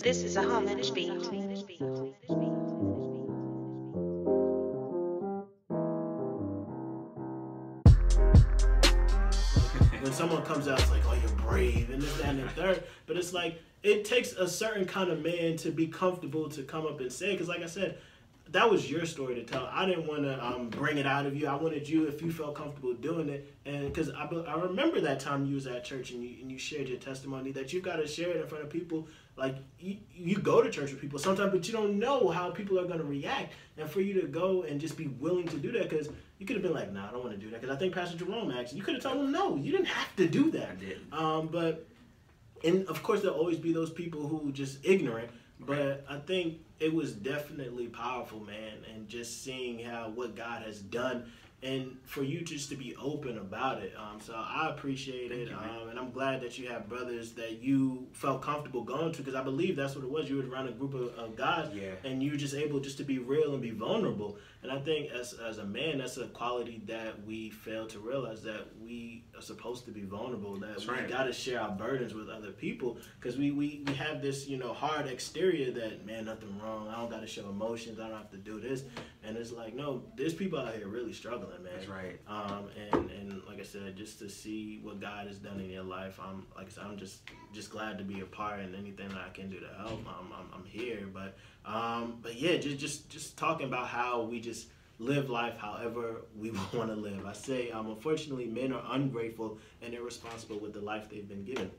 This is a homage beat. When someone comes out, it's like, oh, you're brave, and this, that, and the third. But it's like, it takes a certain kind of man to be comfortable to come up and say, because like I said, that was your story to tell. I didn't want to bring it out of you. I wanted you, if you felt comfortable doing it, and because I remember that time you was at church and you shared your testimony, that you got to share it in front of people. Like, you go to church with people sometimes, but you don't know how people are going to react. And for you to go and just be willing to do that, because you could have been like, nah, I don't want to do that. Because I think Pastor Jerome asked, you could have told him, no, you didn't have to do that. I didn't. And of course, there'll always be those people who just ignorant. But I think it was definitely powerful, man, and just seeing what God has done, and for you just to be open about it. So I appreciate it, and I'm glad that you have brothers that you felt comfortable going to, because I believe that's what it was. You were around a group of guys, and you were just able just to be real and be vulnerable. And I think as a man, that's a quality that we fail to realize, that we are supposed to be vulnerable, that we got to share our burdens with other people, because we have this, hard exterior that, man, nothing wrong, I don't got to show emotions, I don't have to do this. And it's like, no, there's people out here really struggling, man. That's right. And like I said, just to see what God has done in your life, I'm just glad to be a part, and anything that I can do to help, I'm here. But yeah, just talking about how we just live life however we want to live. I say, unfortunately, men are ungrateful and irresponsible with the life they've been given.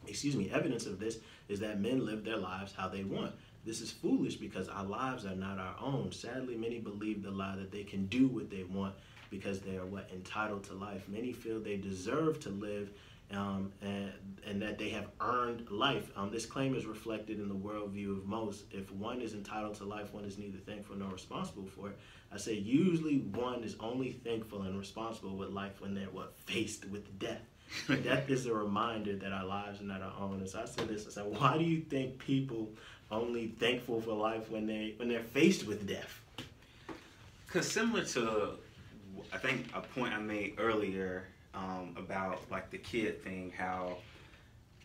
Excuse me. Evidence of this is that men live their lives how they want. This is foolish because our lives are not our own. Sadly, many believe the lie that they can do what they want because they are entitled to life. Many feel they deserve to live, and that they have earned life. This claim is reflected in the worldview of most. If one is entitled to life, one is neither thankful nor responsible for it. I say usually one is only thankful and responsible with life when they're faced with death. Death is a reminder that our lives are not our own. And so I said this, I said, why do you think people only thankful for life when they're faced with death? Because similar to, I think, a point I made earlier about like the kid thing, how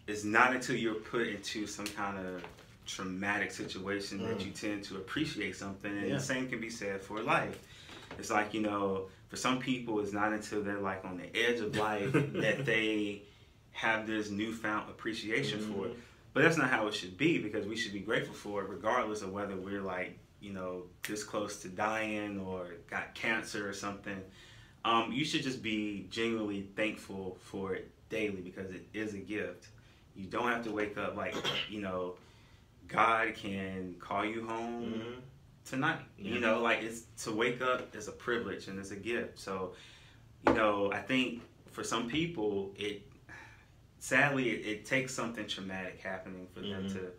it's not until you're put into some kind of traumatic situation that you tend to appreciate something, and the same can be said for life. It's like, for some people, it's not until they're like on the edge of life that they have this newfound appreciation for it. But that's not how it should be, because we should be grateful for it regardless of whether we're like, this close to dying or got cancer or something. You should just be genuinely thankful for it daily, because it is a gift. You don't have to wake up like, God can call you home tonight. Like, it's to wake up is a privilege and it's a gift. So, I think for some people, sadly it takes something traumatic happening for them to,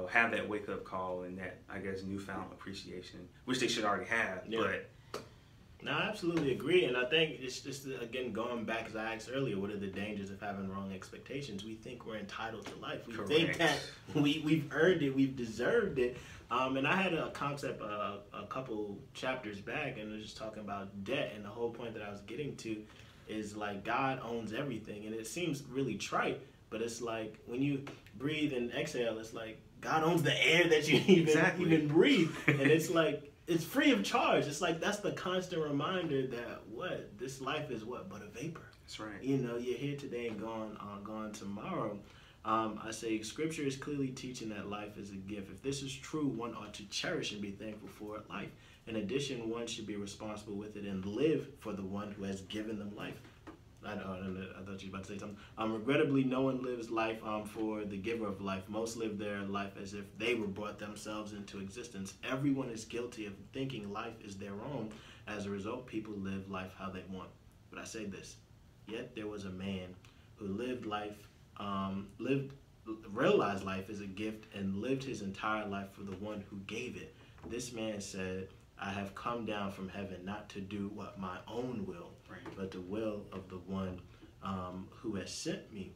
have that wake up call and that, I guess, newfound appreciation, which they should already have. But no, I absolutely agree, and I think it's just, again, going back, as I asked earlier, what are the dangers of having wrong expectations? We think we're entitled to life. We think that we've earned it, we've deserved it. And I had a concept a couple chapters back, and it was just talking about debt, and the whole point that I was getting to is like God owns everything, and it seems really trite, but it's like when you breathe and exhale, it's like God owns the air that you even breathe, and it's like, it's free of charge. It's like, that's the constant reminder that this life is but a vapor. That's right. You're here today and gone tomorrow. I say Scripture is clearly teaching that life is a gift. If this is true, one ought to cherish and be thankful for life. In addition, one should be responsible with it and live for the one who has given them life. I thought you were about to say something. Regrettably, no one lives life for the giver of life. Most live their life as if they were brought themselves into existence. Everyone is guilty of thinking life is their own. As a result, people live life how they want. But I say this, yet there was a man who realized life is a gift and lived his entire life for the one who gave it. This man said, I have come down from heaven not to do what my own will, but the will of the one who has sent me.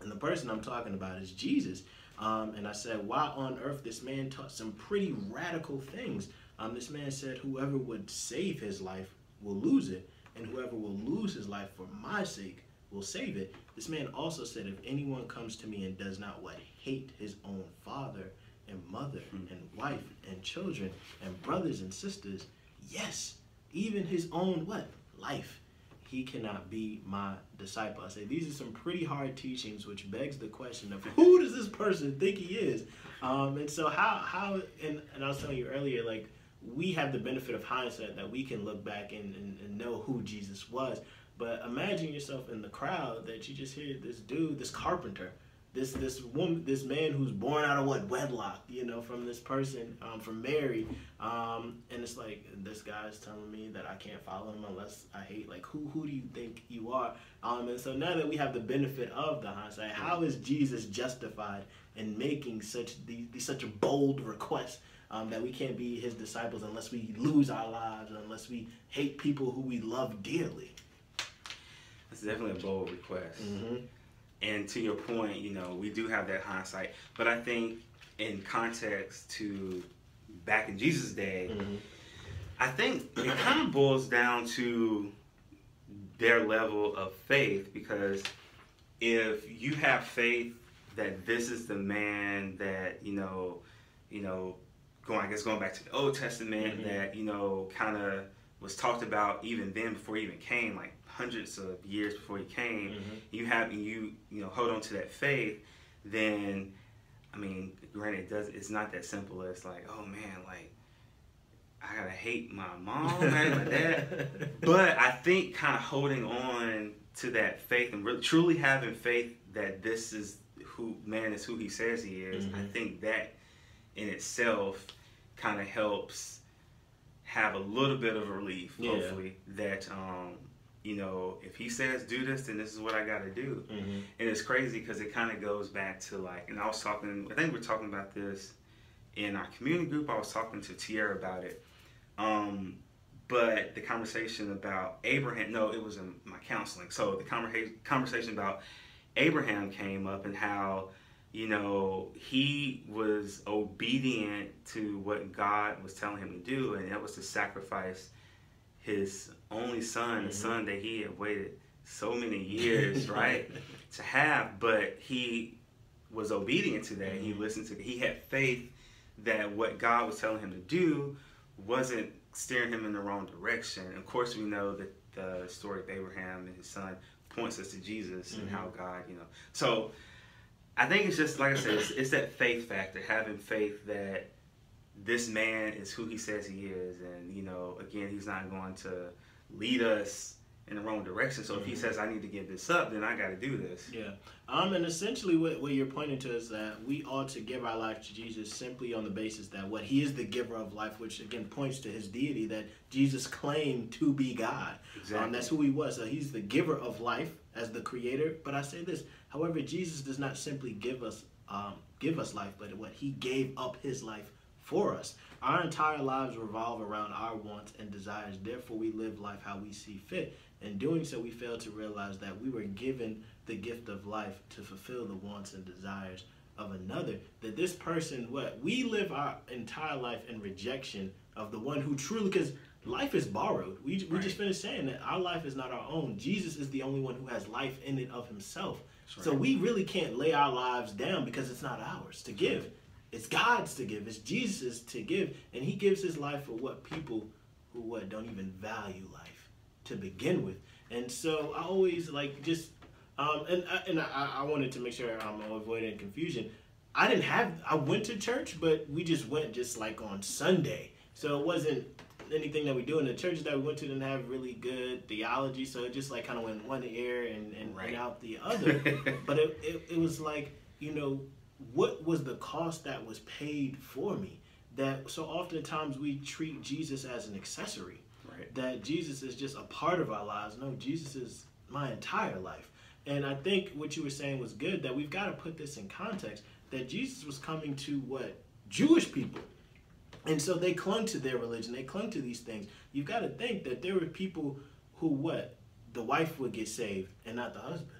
And the person I'm talking about is Jesus. And I said, why on earth? This man taught some pretty radical things. This man said, whoever would save his life will lose it, and whoever will lose his life for my sake will save it. This man also said, if anyone comes to me and does not what? Hate his own father and mother and wife and children and brothers and sisters, yes, even his own what? Life, he cannot be my disciple. I say these are some pretty hard teachings, which begs the question of who does this person think he is? And so how and I was telling you earlier, like, we have the benefit of hindsight that we can look back and know who Jesus was. But imagine yourself in the crowd that you just hear this dude, this carpenter, this woman, this man who's born out of what? Wedlock, you know, from this person, from Mary. And it's like, this guy's telling me that I can't follow him unless I hate. Like, who do you think you are? And so now that we have the benefit of the hindsight, how is Jesus justified in making such a bold request? That we can't be his disciples unless we lose our lives, unless we hate people who we love dearly. It's definitely a bold request. And to your point, you know, we do have that hindsight. But I think in context to back in Jesus' day, I think it kind of boils down to their level of faith. Because if you have faith that this is the man that, you know, going back to the Old Testament, that, you know, kind of was talked about even then before he even came, like hundreds of years before he came, you hold on to that faith, then, I mean, granted, it's not that simple as like, oh man, like, I gotta hate my mom and my dad. But I think kind of holding on to that faith and really, truly having faith that this is who he says he is, I think that in itself kind of helps have a little bit of a relief, hopefully, that, you know, if he says do this, then this is what I got to do. And it's crazy because it kind of goes back to like, and I think we were talking about this in our community group. I was talking to Tierra about it. But the conversation about Abraham, no, it was in my counseling. So the conversation about Abraham came up and how, you know, he was obedient to what God was telling him to do, and that was to sacrifice his only son, the son that he had waited so many years, right, to have. But he was obedient to that. He listened to it. He had faith that what God was telling him to do wasn't steering him in the wrong direction. Of course, we know that the story of Abraham and his son points us to Jesus and how God, you know. So I think it's just, like I said, it's that faith factor, having faith that this man is who he says he is. And, you know, again, he's not going to lead us in the wrong direction. So if he says, I need to give this up, then I got to do this. Yeah. And essentially what you're pointing to is that we ought to give our life to Jesus simply on the basis that what he is the giver of life, which again points to his deity, that Jesus claimed to be God. Exactly. That's who he was. So he's the giver of life as the creator. But I say this, however, Jesus does not simply give us life, but what he gave up his life for us. Our entire lives revolve around our wants and desires. Therefore, we live life how we see fit. In doing so, we fail to realize that we were given the gift of life to fulfill the wants and desires of another. That this person, we live our entire life in rejection of the one who truly, because life is borrowed. We just finished saying that our life is not our own. Jesus is the only one who has life in it of himself. Right. So we really can't lay our lives down because it's not ours to give. Right. It's God's to give. It's Jesus' to give. And he gives his life for people who don't even value life to begin with. And so I always I wanted to make sure I'm avoiding confusion. I went to church, but we just went just like on Sunday. So it wasn't anything that we do in the churches that we went to didn't have really good theology. So it just like kind of went one ear and out the other. But it was like, you know, what was the cost that was paid for me? That so oftentimes we treat Jesus as an accessory. Right. That Jesus is just a part of our lives. No, Jesus is my entire life. And I think what you were saying was good, that we've got to put this in context, that Jesus was coming to Jewish people. And so they clung to their religion. They clung to these things. You've got to think that there were people who the wife would get saved and not the husband.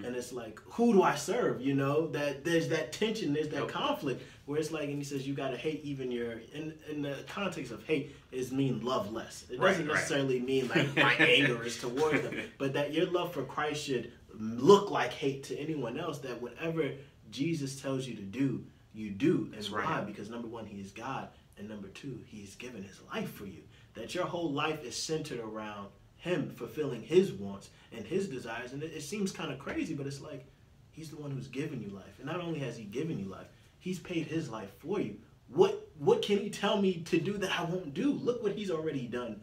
And it's like, who do I serve? You know, that there's that tension, there's that conflict where it's like, and he says, you got to hate even in the context of hate is mean love less. It doesn't necessarily mean like my anger is towards them, but that your love for Christ should look like hate to anyone else, that whatever Jesus tells you to do, you do. And That's why? right. Because number one, he is God. And number two, he's given his life for you. That your whole life is centered around him fulfilling his wants and his desires. And it seems kind of crazy, but it's like he's the one who's given you life. And not only has he given you life, he's paid his life for you. What can he tell me to do that I won't do? Look what he's already done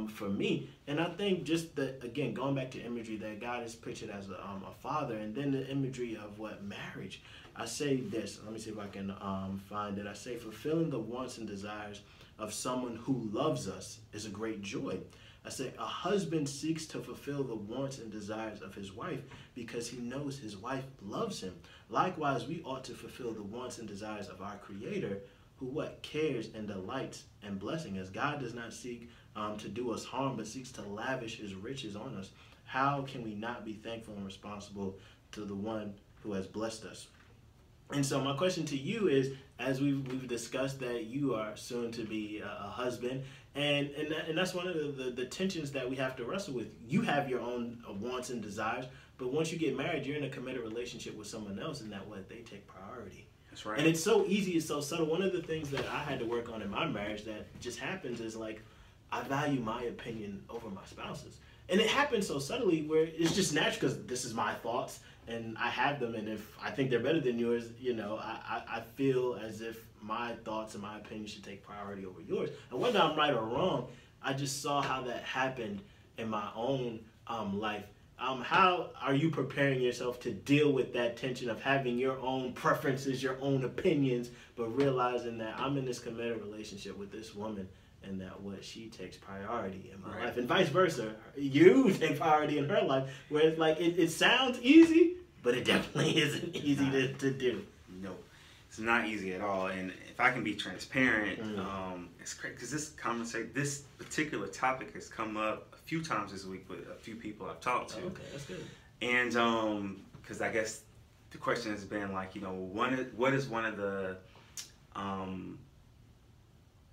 for me. And I think just that, again, going back to imagery, that God is pictured as a father, and then the imagery of what marriage. I say this, let me see if I can find it. I say fulfilling the wants and desires of someone who loves us is a great joy. I say a husband seeks to fulfill the wants and desires of his wife because he knows his wife loves him. Likewise, we ought to fulfill the wants and desires of our Creator, who what cares and delights and blessing us. God does not seek to do us harm, but seeks to lavish his riches on us. How can we not be thankful and responsible to the one who has blessed us? And so my question to you is, as we've discussed that you are soon to be a husband, and that's one of the tensions that we have to wrestle with. You have your own wants and desires, but once you get married, you're in a committed relationship with someone else, and that what they take priority. That's right. And it's so easy, it's so subtle. One of the things that I had to work on in my marriage that just happens is like, I value my opinion over my spouse's. And it happens so subtly where it's just natural because this is my thoughts and I have them. And if I think they're better than yours, you know, I feel as if my thoughts and my opinion should take priority over yours. And whether I'm right or wrong, I just saw how that happened in my own life. How are you preparing yourself to deal with that tension of having your own preferences, your own opinions, but realizing that I'm in this committed relationship with this woman and that what she takes priority in my life, and vice versa, you take priority in her life, where it's like, it sounds easy, but it definitely isn't easy to do. No, it's not easy at all. And if I can be transparent, it's great because this particular topic has come up a few times this week with a few people I've talked to. Okay, that's good. And because I guess the question has been like, you know, what is one of the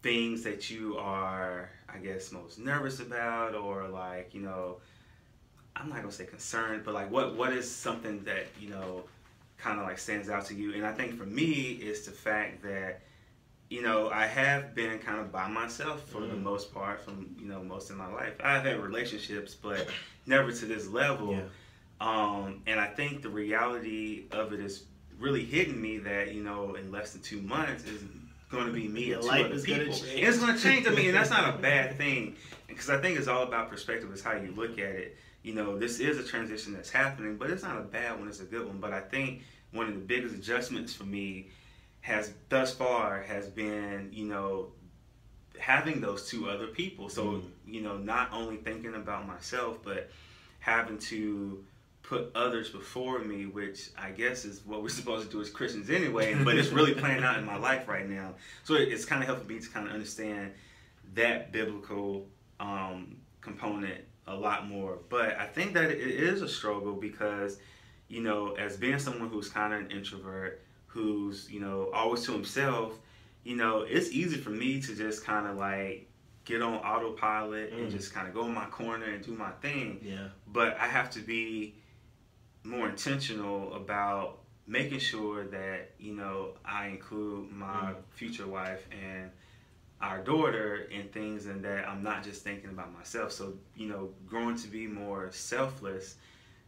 things that you are, I guess, most nervous about, or like, you know, I'm not gonna say concerned, but like what is something that, you know, kind of like stands out to you? And I think for me it's the fact that, you know, I have been kind of by myself for the most part, from, you know, most of my life. I've had relationships, but never to this level. Yeah. And I think the reality of it is really hitting me that, you know, in less than 2 months is going to be me and two other people. And it's going to change. I mean, and that's not a bad thing, because I think it's all about perspective. Is how you look at it. You know, this is a transition that's happening, but it's not a bad one. It's a good one. But I think one of the biggest adjustments for me thus far has been, you know, having those two other people. So, you know, not only thinking about myself, but having to put others before me, which I guess is what we're supposed to do as Christians anyway, but it's really playing out in my life right now. So it's kind of helping me to kind of understand that biblical component a lot more. But I think that it is a struggle because, you know, as being someone who's kind of an introvert, who's, you know, always to himself, you know, it's easy for me to just kind of like get on autopilot and just kind of go in my corner and do my thing. Yeah. But I have to be more intentional about making sure that, you know, I include my future wife and our daughter in things, and that I'm not just thinking about myself. So, you know, growing to be more selfless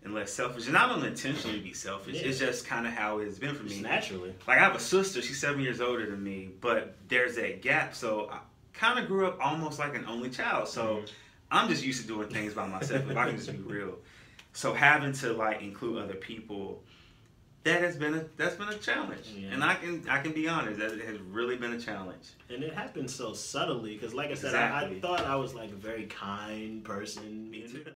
and less selfish. And I don't intentionally be selfish. It's just kind of how it's been for me. Just naturally. Like, I have a sister. She's 7 years older than me, but there's that gap. So I kind of grew up almost like an only child. So I'm just used to doing things by myself, if I can just be real. So having to like include other people, that's been a challenge. Yeah. And I can be honest, that it has really been a challenge. And it happens so subtly, because like I said, I thought I was like a very kind person. Me too.